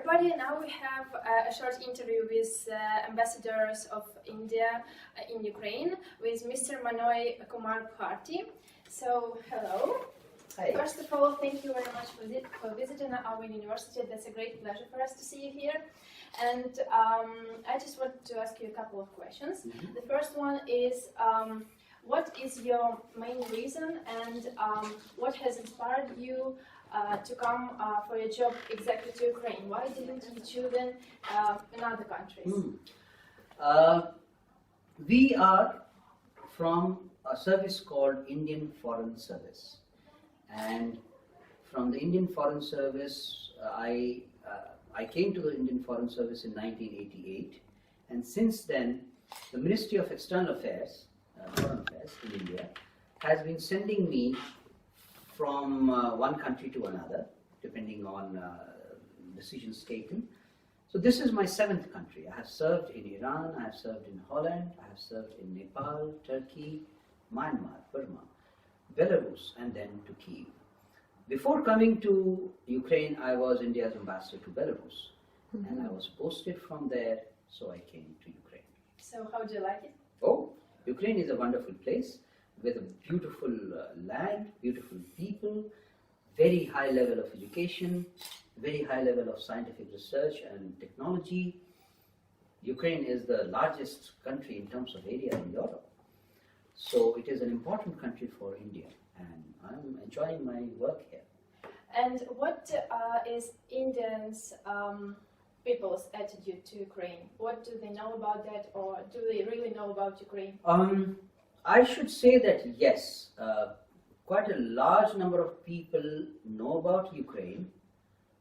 everybody. Now we have a short interview with ambassadors of India in Ukraine with Mr. Manoj Kumar Bharti. So, hello. Hi. First of all, thank you very much for visiting our university. That's a great pleasure for us to see you here. And I just want to ask you a couple of questions. Mm-hmm. The first one is, what is your main reason and what has inspired you to come for your job exactly to Ukraine? Why didn't you choose in other countries? We are from a service called Indian Foreign Service, and from the Indian Foreign Service, I came to the Indian Foreign Service in 1988, and since then, the Ministry of External Affairs, Foreign Affairs in India, has been sending me from one country to another, depending on decisions taken. So this is my 7th country. I have served in Iran, I have served in Holland, I have served in Nepal, Turkey, Myanmar, Burma, Belarus, and then to Kyiv. Before coming to Ukraine, I was India's ambassador to Belarus, and I was posted from there, so I came to Ukraine. So how do you like it? Oh, Ukraine is a wonderful place with a beautiful land, beautiful people, very high level of education, very high level of scientific research and technology. Ukraine is the largest country in terms of area in Europe. So it is an important country for India, and I'm enjoying my work here. And what is Indians' people's attitude to Ukraine? What do they know about that, or do they really know about Ukraine? I should say that yes, quite a large number of people know about Ukraine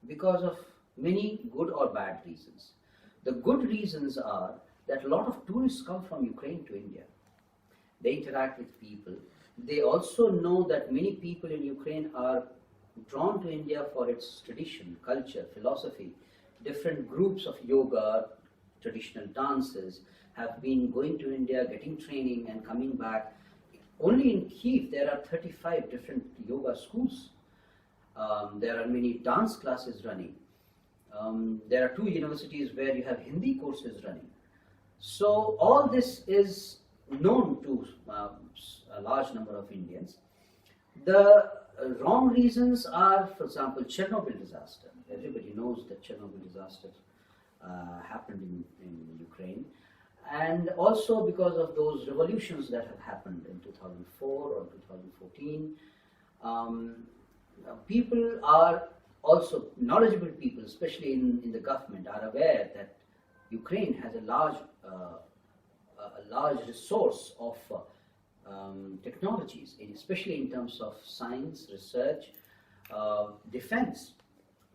because of many good or bad reasons. The good reasons are that a lot of tourists come from Ukraine to India. They interact with people. They also know that many people in Ukraine are drawn to India for its tradition, culture, philosophy. Different groups of yoga, traditional dances have been going to India, getting training and coming back. Only in Kyiv there are 35 different yoga schools. There are many dance classes running. There are 2 universities where you have Hindi courses running. So all this is known to a large number of Indians. The wrong reasons are, for example, Chernobyl disaster. Everybody knows that Chernobyl disaster happened in Ukraine. And also because of those revolutions that have happened in 2004 or 2014. People are also, knowledgeable people, especially in the government, are aware that Ukraine has a large resource of technologies, especially in terms of science, research, defense.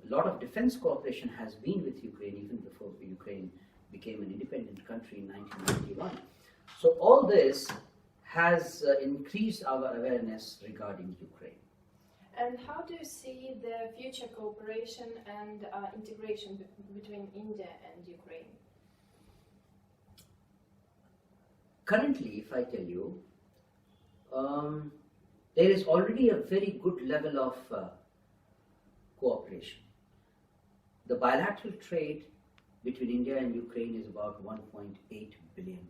A lot of defense cooperation has been with Ukraine even before Ukraine became an independent country in 1991. So all this has increased our awareness regarding Ukraine. And how do you see the future cooperation and integration between India and Ukraine? Currently, if I tell you, there is already a very good level of cooperation. The bilateral trade between India and Ukraine is about $1.8 billion.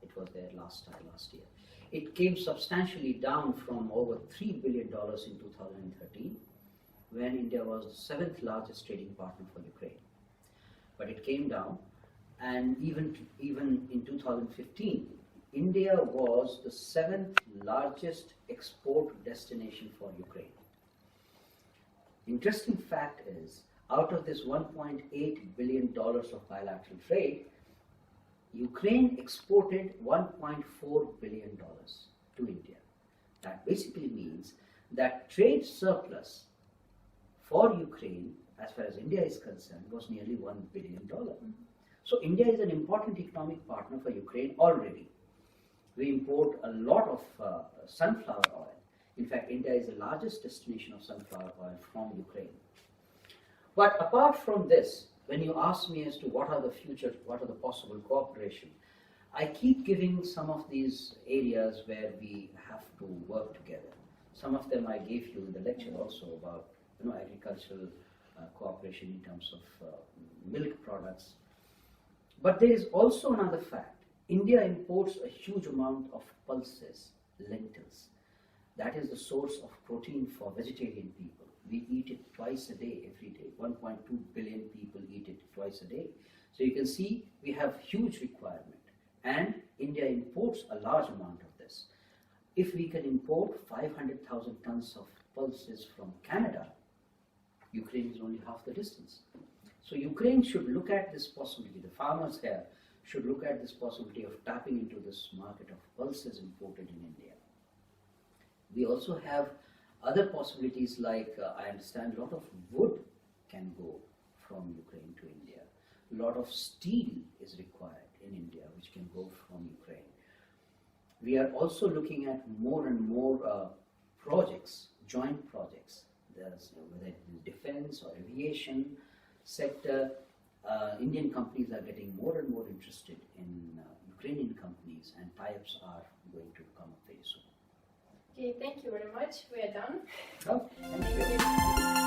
It was there last year. It came substantially down from over $3 billion in 2013, when India was the 7th largest trading partner for Ukraine. But it came down, and even in 2015, India was the 7th largest export destination for Ukraine. Interesting fact is, out of this $1.8 billion of bilateral trade, Ukraine exported $1.4 billion to India. That basically means that trade surplus for Ukraine, as far as India is concerned, was nearly $1 billion. So India is an important economic partner for Ukraine already. We import a lot of sunflower oil. In fact, India is the largest destination of sunflower oil from Ukraine. But apart from this, when you ask me as to what are the possible cooperation, I keep giving some of these areas where we have to work together. Some of them I gave you in the lecture also about agricultural cooperation in terms of milk products. But there is also another fact. India imports a huge amount of pulses, lentils. That is the source of protein for vegetarian people. We eat it twice a day, every day. 1.2 billion people eat it twice a day. So you can see we have huge requirement. And India imports a large amount of this. If we can import 500,000 tons of pulses from Canada, Ukraine is only half the distance. So Ukraine should look at this possibility. The farmers here should look at this possibility of tapping into this market of pulses imported in India. We also have other possibilities like, I understand a lot of wood can go from Ukraine to India. A lot of steel is required in India which can go from Ukraine. We are also looking at more and more projects, joint projects. There's, whether it is defense or aviation sector, Indian companies are getting more and more interested in Ukrainian companies, and tie-ups are going to come up very soon. Okay, thank you very much. We are done. Oh, thank you.